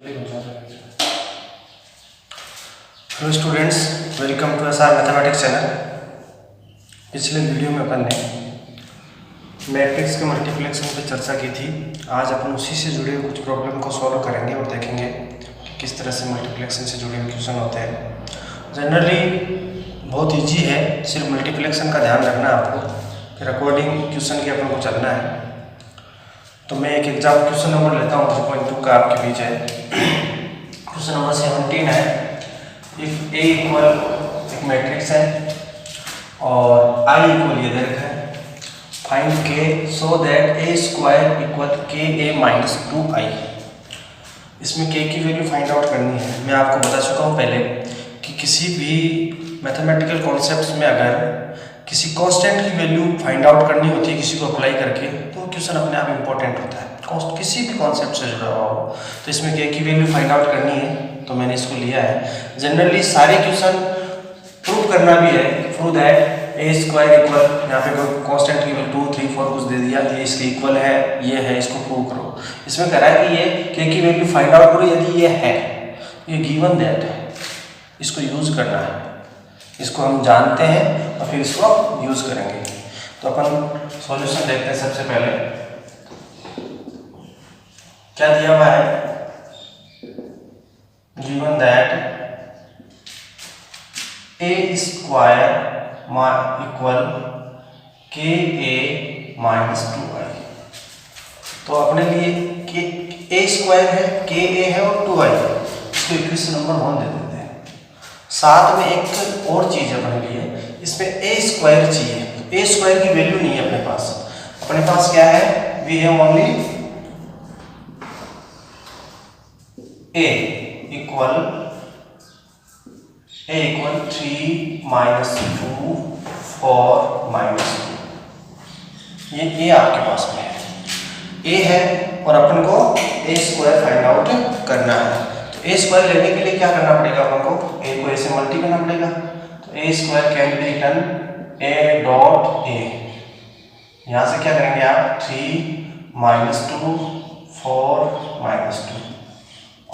Hello students, welcome to SR mathematics channel. पिछले video में अपन ने मैट्रिक्स के मल्टीप्लिकेशन पर चर्चा की थी। आज अपन उसी से जुड़े हुए कुछ प्रॉब्लम को सॉल्व करेंगे और देखेंगे कि किस तरह से मल्टीप्लिकेशन से जुड़े हुए क्वेश्चन होते हैं। जनरली बहुत इजी है, सिर्फ मल्टीप्लिकेशन का ध्यान रखना है आपको, फिर अकॉर्डिंग क्वेश्चन के अपन को चलना है। तो मैं एक एग्जाम क्वेश्चन नंबर लेता हूँ 3.2 का आपके बीच है। क्वेश्चन नंबर 17 है। इफ ए इक्वल एक मैट्रिक्स है और आई इक्वल ये दे रखा है, फाइंड के so that A square equal के ए माइनस 2i। इसमें के की वैल्यू फाइंड आउट करनी है। मैं आपको बता चुका हूँ पहले कि किसी भी मैथमेटिकल कॉन्सेप्ट्स में अगर किसी कांस्टेंट की वैल्यू फाइंड आउट करनी होती है किसी को अप्लाई करके, तो क्वेश्चन अपने आप इंपॉर्टेंट होता है, किसी भी कॉन्सेप्ट से जुड़ा हुआ हो। तो इसमें के की वैल्यू फाइंड आउट करनी है, तो मैंने इसको लिया है। जनरली सारे क्वेश्चन प्रूव करना भी है, prove that A square equal, यहाँ पे कोई कांस्टेंट की वैल्यू 2 3 4 कुछ दे दिया, ये इसके इक्वल है, ये है, इसको प्रूव करो। इसमें कह रहा है कि ये के की वैल्यू फाइंड आउट करो, यदि ये है, ये गिवन दैट है, इसको यूज करना है, इसको हम जानते हैं और फिर इसको यूज करेंगे। तो अपन सॉल्यूशन देखते हैं। सबसे पहले क्या दिया हुआ है, given that A square equal के ए माइनस 2i। तो अपने लिए के ए स्क्वायर है, के ए है और 2i, इसको इक्वेशन नंबर 1 दे देते हैं। साथ में एक और चीज अपने लिए, इसमें ए स्क्वायर चाहिए। तो ए स्क्वायर की वैल्यू नहीं है अपने पास क्या है, we have only A equal 3 minus 2 4 minus 2, ये ए आपके पास में है, ए है और अपन को ए स्क्वायर फाइंड आउट करना है। तो ए स्क्वायर लेने के लिए क्या करना पड़ेगा, अपन को ए को ए से मल्टी करना पड़ेगा। तो A square can be written A dot A, यहाँ से क्या करेंगे आप, 3 माइनस 2 4 माइनस 2,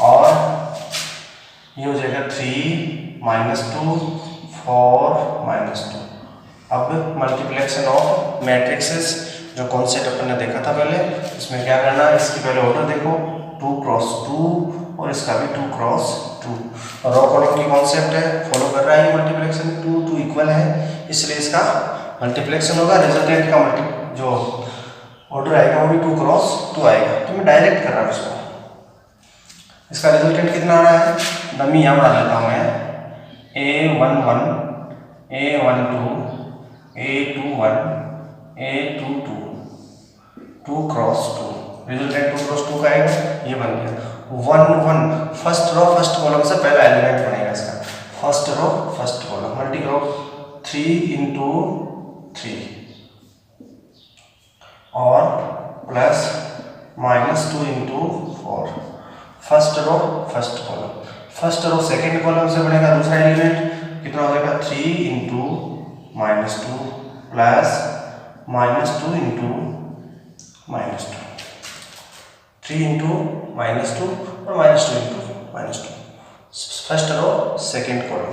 और ये हो जाएगा 3 माइनस 2 4 माइनस 2। अब मल्टीप्लिकेशन ऑफ मैट्रिक्सेस जो कॉन्सेप्ट अपन ने देखा था पहले, इसमें क्या करना है, इसकी पहले ऑर्डर देखो, 2 क्रॉस 2 और इसका भी 2 क्रॉस 2। और रो कॉलम की कॉन्सेप्ट है, फॉलो कर रहा है ये मल्टीप्लिकेशन, 2 इक्वल है, इसलिए इसका मल्टीप्लिकेशन होगा। रिजल्टेंट का जो ऑर्डर आएगा वो भी 2 क्रॉस 2 आएगा। तो मैं डायरेक्ट कर रहा हूँ इसको। इसका रिजल्टेंट कितना आ रहा है, डमी यहाँ बना लेता हूँ मैं, A11 A12 A21 A22 2 cross 2, resultant 2 cross 2 का आएगा, ये बन गया 1 1। फर्स्ट रो फर्स्ट कॉलम से पहला एलिमेंट बनेगा इसका, first row first column, multi करो 3 into 3 और plus minus 2 into 4। First row first column, first row second column से बनेगा दूसरा एलिमेंट, कितना हो जाएगा 3 into minus 2 plus minus 2 into minus 2, 3 into minus 2 और minus 2 into minus 2। First row second column.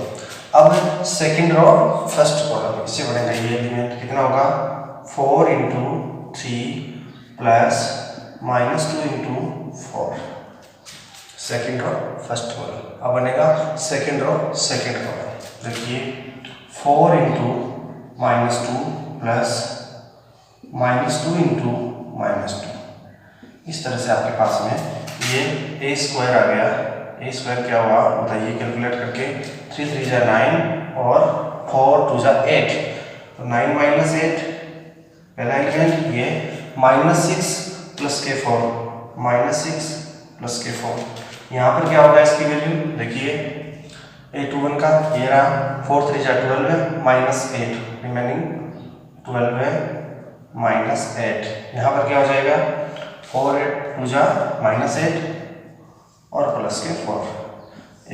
अब सेकेंड रो फर्स्ट कॉलम, इससे बनेगा ये एलिमेंट, कितना होगा 4 into 3 plus minus 2 into 4, second row first column. अब बनेगा सेकेंड रो सेकेंड कॉलम, देखिए 4 into minus 2 plus minus 2 into minus 2। इस तरह से आपके पास में ये ए स्क्वायर आ गया। ए स्क्वायर क्या हुआ बताइए कैलकुलेट करके, 3 3 जा 9 और 4 2 जा 8, तो 9 माइनस 8 पहला एलिमेंट, ये माइनस 6 प्लस के 4, माइनस 6 प्लस के 4। यहाँ पर क्या होगा इसकी वैल्यू, देखिए A21 का ये रहा, 4 3 जा 12 है, माइनस 8, रिमेनिंग 12 है माइनस 8। यहाँ पर क्या हो जाएगा 4 8 2 जा माइनस 8 और प्लस के 4।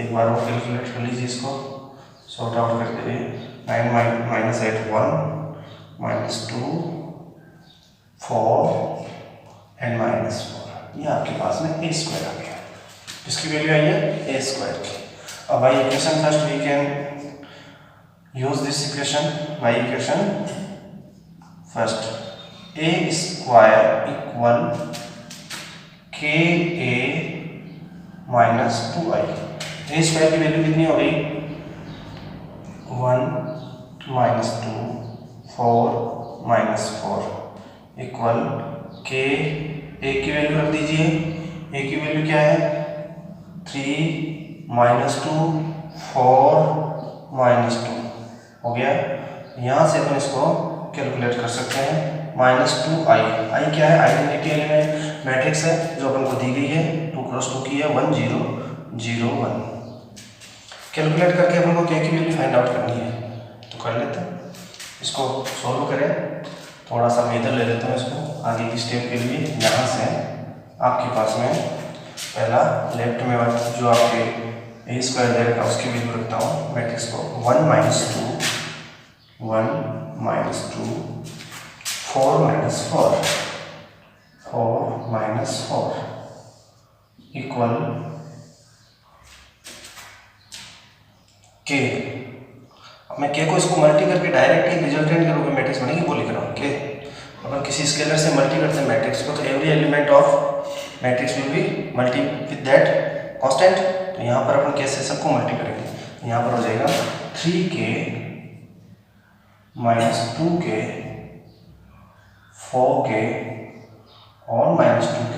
एक बार और कैलकुलेट कर लीजिए, इसको सॉर्ट आउट करते हुए, 9 माइनस 8 1 माइनस 2 4 एंड माइनस 4, ये आपके पास में ए स्क्वायर आ गया। इसकी वैल्यू आई है a स्क्वायर की। अब by equation first we can use this equation, by equation first a square equal के A minus 2i। A square की वैल्यू कितनी हो गई 1 माइनस 2 4 माइनस 4 इक्वल के ए की वैल्यू रख दीजिए, ए की वैल्यू क्या है 3 माइनस 2 4 माइनस 2 हो गया। यहाँ से अपन इसको कैलकुलेट कर सकते हैं माइनस 2i। आई क्या है आइडेंटिटी एलिमेंट मैट्रिक्स है जो अपन को दी गई है 2 क्रॉस 2 की है 1 0 0 1। कैलकुलेट करके अपन को के की वैल्यू फाइंड आउट करनी है तो कर लेते हैं। इसको सॉल्व करें, थोड़ा सा मैं इधर ले लेता हूँ इसको आगे की स्टेप के लिए। यहाँ से आपके पास में पहला लेफ्ट में जो आपके ए स्क्वायर दे रखा है उसकी वैल्यू रखता हूँ मैट्रिक्स को 1 minus 2 1 minus 2 4 minus 4 4 minus 4 equal के। अब मैं के को इसको मल्टी करके डायरेक्ट एक रिजल्टेंट के रूप में मैट्रिक्स बनेगी वो लिख रहा हूँ के। अपन किसी स्केलर से मल्टी करते हैं मैट्रिक्स को तो every element of matrix will be multi with that constant. तो यहाँ पर अपन कैसे सबको मल्टी करेंगे, यहाँ पर हो जाएगा 3k माइनस 2k 4k और माइनस 2k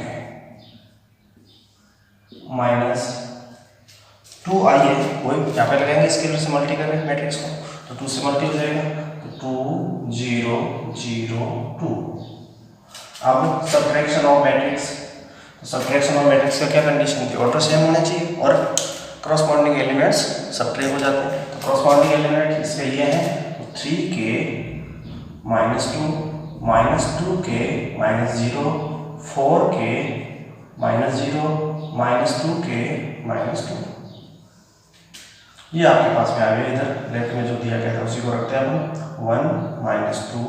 माइनस 2i है वही यहाँ पे लगाएंगे स्केलर से मल्टी कर रहे हैं मैट्रिक्स को तो 2 से मल्टी हो जाएगा तो 2 0 0 2। अब सब्ट्रैक्शन ऑफ मैट्रिक्स, तो सब्ट्रैक्शन ऑफ मैट्रिक्स का क्या कंडीशन थी ऑर्डर सेम होना चाहिए और क्रॉसपॉन्डिंग एलिमेंट्स सब्ट्रैक्ट हो जाते हैं। तो क्रॉसपॉन्डिंग एलिमेंट इसके ये हैं तो 3k minus 2 minus 2k minus 0 4k minus 0 minus 2k minus 2। ये आपके पास में आ गया। इधर लेफ्ट में जो दिया गया था उसी को रखते हैं हम 1 माइनस 2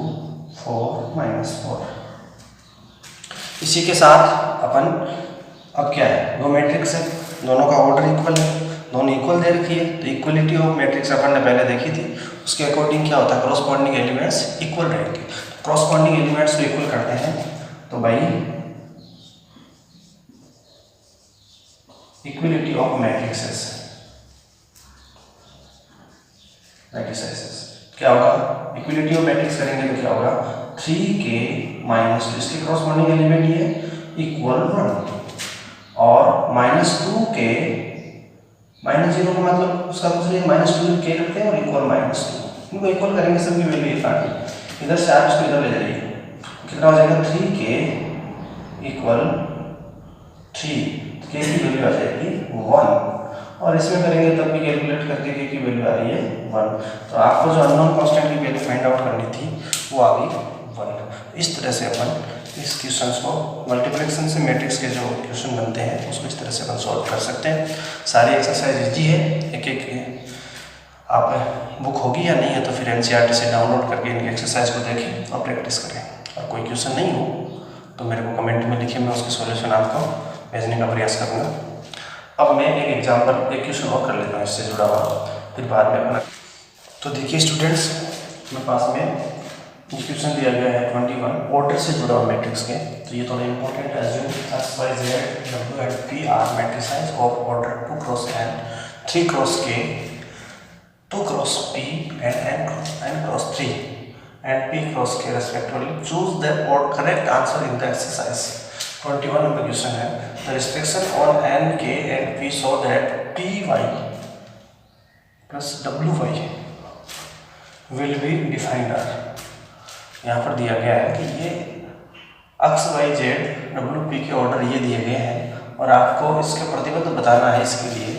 4 माइनस 4। इसी के साथ अपन अब क्या है दो मैट्रिक्स है दोनों का ऑर्डर इक्वल है, दोनों इक्वल दे रखी है तो इक्वलिटी ऑफ मैट्रिक्स अपन ने पहले देखी थी उसके अकॉर्डिंग क्या होता है क्रॉसपॉन्डिंग एलिमेंट्स इक्वल रहेंगे। क्रॉसपॉन्डिंग एलिमेंट्स को इक्वल करते हैं तो भाई इक्वलिटी ऑफ मैट्रिक्सेस क्या होगा इक्वलिटी ऑफ मैट्रिक्स करेंगे तो क्या होगा 3k माइनस 2 इसके क्रॉसपॉन्डिंग एलिमेंट ये इक्वल 1 और माइनस 2k माइनस 0 का मतलब उसका दूसरे माइनस 2k रखते हैं और इक्वल माइनस 2 इनको इक्वल करेंगे सबकी वैल्यू एक आती इधर से आप इसको इधर ले जाइए कितना हो जाएगा 3k इक्वल 3 k की वैल्यू आ जाएगी 1 और इसमें करेंगे तब भी कैलकुलेट करके k की वैल्यू आ रही है 1। तो आपको जो अननोन कांस्टेंट की वैल्यू फाइंड आउट करनी थी वो आ गई 1। इस तरह से अपन इस क्वेश्चंस को मल्टीप्लिकेशन से मैट्रिक्स के जो क्वेश्चन बनते हैं उसको इस तरह से अपन सॉल्व कर सकते हैं। सारी एक्सरसाइज इजी है, एक एक आप बुक होगी या नहीं है तो फिर NCERT से डाउनलोड करके इन एक्सरसाइज को देखें और प्रैक्टिस करें। और कोई क्वेश्चन नहीं हो तो मेरे को कमेंट में लिखिए, मैं उसके सॉल्यूशन आपको भेजने का प्रयास करूँगा। अब मैं एक एग्जाम्पल एक क्वेश्चन और कर लेता हूँ इससे जुड़ा हुआ, फिर बाद में अपना। तो देखिए स्टूडेंट्स मेरे पास में क्वेश्चन दिया गया है 21 ऑर्डर से जुड़ा हुआ मैट्रिक्स के। तो ये थोड़ा इंपॉर्टेंट है। Assume x y z w and p are matrices of order 2 cross n 3 cross k 2 cross p and n cross 3 and p cross k respectively. Choose the correct answer in the exercise. 21 number question है the restriction on n k and p so that p y plus w y will be defined are. यहाँ पर दिया गया है कि ये x y z w p के order ये दिए गए हैं और आपको इसके प्रतिबद्ध बताना है इसके लिए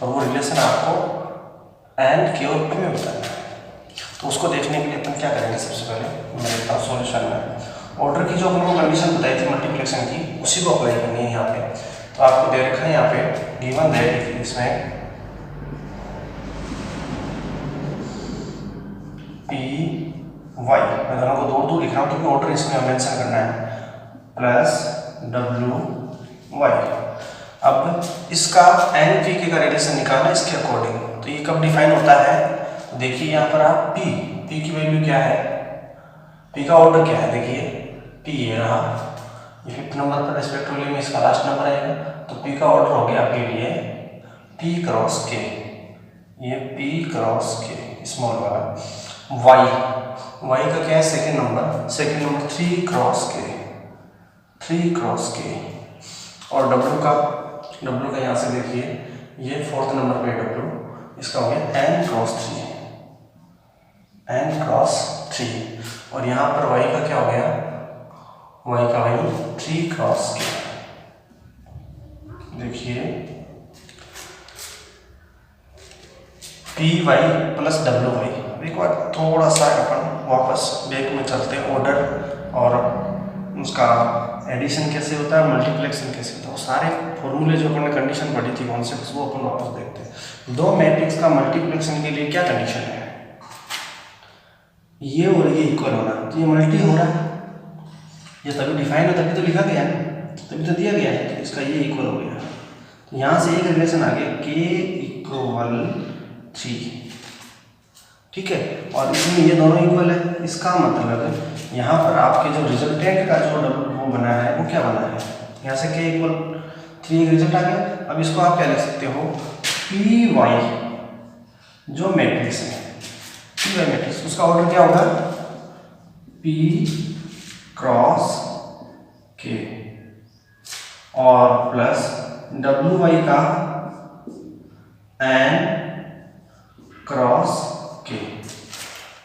और वो रिलेशन आपको n k और p में बताना है। तो उसको देखने के लिए अपन क्या करेंगे, सबसे पहले मैं देखता हूँ सॉल्यूशन में ऑर्डर की जो अपन को कंडीशन बताई थी मल्टीप्लिकेशन की उसी को अप्लाई करनी है यहाँ पे। तो आपको दे रखा है यहाँ पे गिवन दैट इसमें p y मैं दोनों को दूर लिख रहा हूँ क्योंकि ऑर्डर इसमें मेंशन करना है प्लस w y। अब इसका एन पी के का रिलेशन निकालना इसके अकॉर्डिंग। तो ये कब डिफाइन होता है, तो देखिए यहाँ पर आप पी की वैल्यू क्या है, पी का ऑर्डर क्या है, देखिए पी ये रहा, ये 5th नंबर पर रेस्पेक्टिवली में इसका लास्ट नंबर आएगा। तो पी का ऑर्डर हो गया आपके लिए पी क्रॉस के, ये पी क्रॉस के स्मॉल वाला। वाई का क्या है, सेकेंड नंबर 3 क्रॉस के। और डब्ल्यू का यहाँ से देखिए ये 4th नंबर पे डब्ल्यू, इसका हो गया n क्रॉस 3। और यहाँ पर y का क्या हो गया, y का वही 3 क्रॉस के। देखिए P Y plus W Y. अब एक बार थोड़ा सा अपन वापस बैक में चलते हैं, ऑर्डर और उसका एडिशन कैसे होता है, मल्टीप्लेक्शन कैसे होता है, वो सारे फॉर्मूले जो अपन ने कंडीशन पढ़ी थी कॉन्सेप्ट, वो अपन वापस देखते हैं। दो मैट्रिक्स का मल्टीप्लेक्शन के लिए क्या कंडीशन है, ये और ये इक्वल होना। तो ये मल्टी हो रहा है, ये तभी डिफाइन हो, तभी तो लिखा गया है, तभी तो दिया गया है, तो इसका ये इक्वल हो गया। तो यहाँ से एक रिलेशन आ गया k = 3, ठीक है। और इसमें ये दोनों इक्वल है, इसका मतलब यहाँ पर आपके जो रिजल्टेंट का जो वो बना है वो क्या बना है, यहाँ से k = 3 एक रिजल्ट आ गया। अब इसको आप क्या लिख सकते हो, पी वाई जो मैट्रिक्स है, पी वाई मैट्रिक्स, उसका ऑर्डर क्या होगा, पी क्रॉस के और प्लस डब्ल्यू वाई का एन क्रॉस के।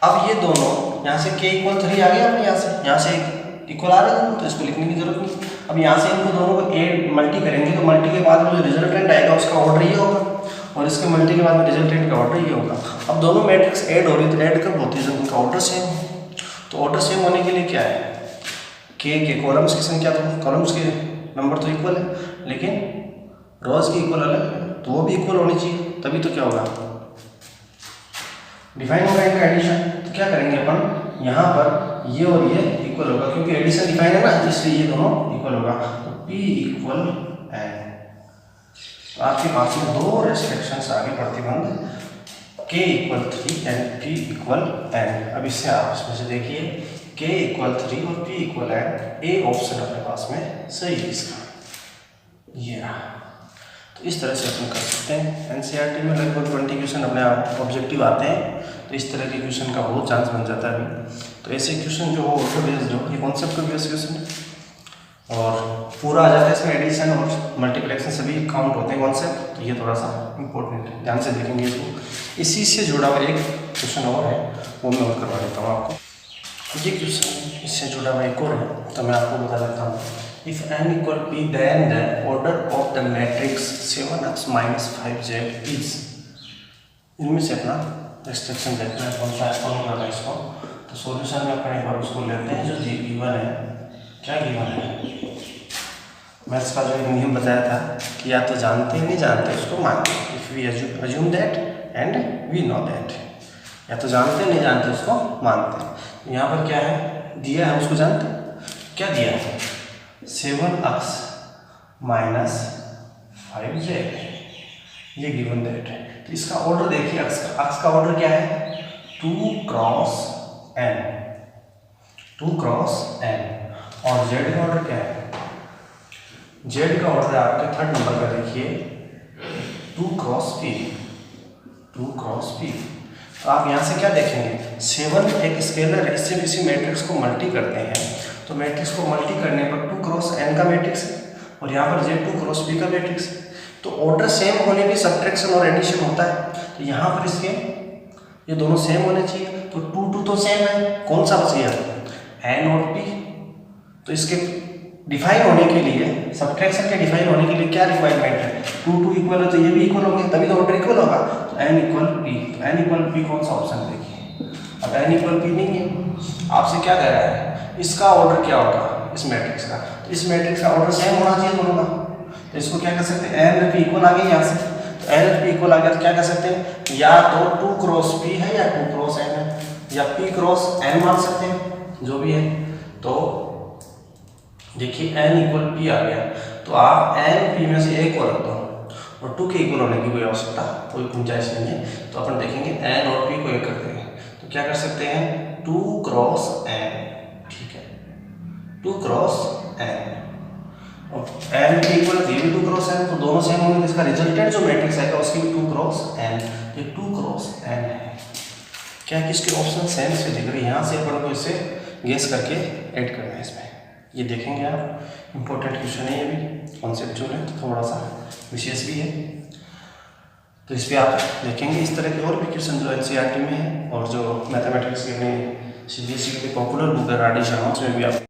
अब ये दोनों यहाँ से k = 3 आ गया, अपने यहाँ से इक्वल आ रहा है, तो इसको लिखने की जरूरत नहीं। अब यहाँ से इनको दोनों को ऐड मल्टी करेंगे, तो मल्टी के बाद में जो रिजल्टेंट आएगा उसका ऑर्डर ये होगा, और इसके मल्टी के बाद में रिजल्टेंट का ऑर्डर ये होगा। अब दोनों मैट्रिक्स ऐड हो रही है, तो ऐड कब होती है, जब उनका ऑर्डर सेम हो। तो ऑर्डर सेम होने के लिए क्या है, के कॉलम्स की संख्या, तो कॉलम्स के नंबर तो इक्वल है, लेकिन रोज की इक्वल अलग है, तो वो भी इक्वल होनी चाहिए, तभी तो क्या होगा, डिफाइन होगा इनका एडिशन। तो क्या करेंगे अपन, यहाँ पर ये और ये इक्वल होगा, क्योंकि एडिशन डिफाइन है ना, इसलिए ये दोनों इक्वल होगा। तो P = n। तो आपके पास में दो रेस्ट्रिक्शंस आगे प्रतिबंध, k = 3 एंड P = n। अब इससे आप इसमें से देखिए k = 3 और P = n, ए ऑप्शन अपने पास में सही है इसका, ये रहा। तो इस तरह से अपन कर सकते हैं। एनसीईआरटी में लगभग 20 क्वेश्चन अपने ऑब्जेक्टिव आते हैं, तो इस तरह के क्वेश्चन का बहुत चांस बन जाता है अभी। तो ऐसे क्वेश्चन जो हो ऑटो बेस्ड हो, ये कॉन्सेप्ट का बेस्ड क्वेश्चन है और पूरा आ जाता है, इसमें एडिशन और मल्टीप्लेक्शन सभी काउंट होते हैं कॉन्सेप्ट। तो ये थोड़ा सा इंपॉर्टेंट है, ध्यान से देखेंगे इसको। इसी से जुड़ा हुआ एक क्वेश्चन और है, वो मैं और करवा देता हूँ आपको। ये क्वेश्चन इससे जुड़ा हुआ एक और है, तो मैं आपको बता देता हूँ। If n = p, then the order of the matrix 7x - 5z is, इनमें से अपना रिस्ट्रिक्शन देखना है, कौन सा है, कौन करना है इसको। तो सॉल्यूशन में अपन एक बार उसको लेते हैं, जो गिवन है, क्या गिवन है, मैथ्स का जो एक नियम बताया था कि या तो जानते नहीं जानते उसको मानते, if we assume that and we know that, या तो जानते नहीं जानते उसको मानते हैं। यहाँ पर क्या है दिया है, उसको जानते, क्या दिया है, 7x - 5z, ये गिवन दैट है। तो इसका ऑर्डर देखिए, अक्स का ऑर्डर क्या है, 2 क्रॉस n, और z का ऑर्डर क्या है, z का ऑर्डर आपके 3rd नंबर का देखिए 2 क्रॉस p। तो आप यहाँ से क्या देखेंगे, 7 एक स्केलर है, इससे किसी मैट्रिक्स को मल्टी करते हैं, तो मैट्रिक्स को मल्टी करने पर 2 क्रॉस n का मैट्रिक्स है, और यहाँ पर z 2 क्रॉस p का मैट्रिक्स है। तो ऑर्डर सेम होने पे सब्ट्रैक्शन और एडिशन होता है। तो यहाँ पर इसके ये दोनों सेम होने चाहिए, तो 2 तो सेम है, कौन सा बच गया, n और p। तो इसके डिफाइन होने के लिए, सब्ट्रैक्शन के डिफाइन होने के लिए क्या रिक्वायरमेंट है, 2 इक्वल है तो ये भी इक्वल होंगे, तभी तो ऑर्डर इक्वल होगा। तो n = p, तो n = p कौन सा ऑप्शन देखिए, अब n = p नहीं है, आपसे क्या कह रहा है, इसका ऑर्डर क्या होगा इस मैट्रिक्स का, तो इस मैट्रिक्स का ऑर्डर सेम होना चाहिए दोनों का। तो इसको क्या कर सकते हैं, n और p इक्वल आ गए यहाँ से, तो n और p इक्वल आ गया, तो क्या कर सकते हैं, या तो 2 क्रॉस p है या 2 क्रॉस n है, या p क्रॉस n मान सकते हैं, जो भी है। तो देखिए n = p आ गया, तो आप n p में से एक को रख दो, और 2 के इक्वल होने की कोई आवश्यकता, कोई गुंजाइश नहीं है। तो अपन देखेंगे एन और पी को एक करते हैं, तो क्या कर सकते हैं 2 क्रॉस एन, ठीक है 2 क्रॉस एन, और एन के इक्वल ये भी 2 क्रॉस एन, तो दोनों सेम होंगे, इसका रिजल्टेंट जो मैट्रिक्स आएगा उसकी भी 2 क्रॉस एन, ये 2 क्रॉस एन है। क्या है कि इसके ऑप्शन सेम से दिख रहे हैं, यहाँ से अपन को इसे गेस करके ऐड करना है इसमें, ये देखेंगे आप। इंपॉर्टेंट क्वेश्चन है ये भी, कॉन्सेप्चुअल है, थोड़ा सा विशेष भी है, तो इस पर आप देखेंगे। इस तरह के और भी क्वेश्चन जो एनसीईआरटी में है और जो मैथमेटिक्स के अपने सीबीएसई की पॉपुलर बुक है राडी शर्मा, उसमें भी आप